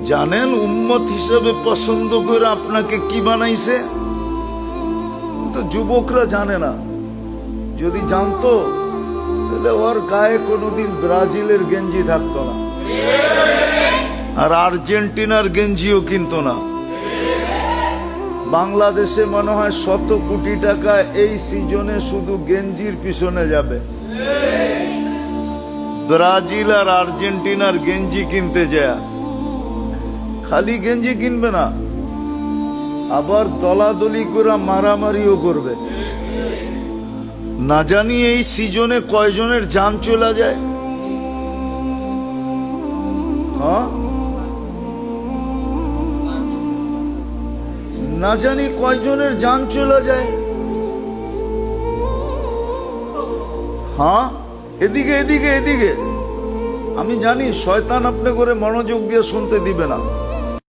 জানেন উম্মত হিসেবে পছন্দ করে আপনাকে কি বানাইছে? তো যুবকরা জানে না। যদি জানতো তাহলে ওর গায়ে কোনোদিন ব্রাজিলের গেঞ্জি থাকতো না, আর আর্জেন্টিনার গেঞ্জিও কিনতো না। বাংলাদেশে মনে হয় 100 কোটি টাকা এই সিজনে শুধু গেঞ্জির পিছনে যাবে। ব্রাজিল আর আর্জেন্টিনার গেঞ্জি কিনতে যায়। খালি গেঞ্জি কিনবে না, আবার দলাদলি করে মারামারিও করবে। না জানি এই সিজনে কয়জনের জান চলে যায়। হ্যাঁ, না জানি কয়জনের জান চলে যায়। হ্যাঁ, এদিকে এদিকে এদিকে। আমি জানি শয়তান আপনি করে মনোযোগ দিয়ে শুনতে দিবে না।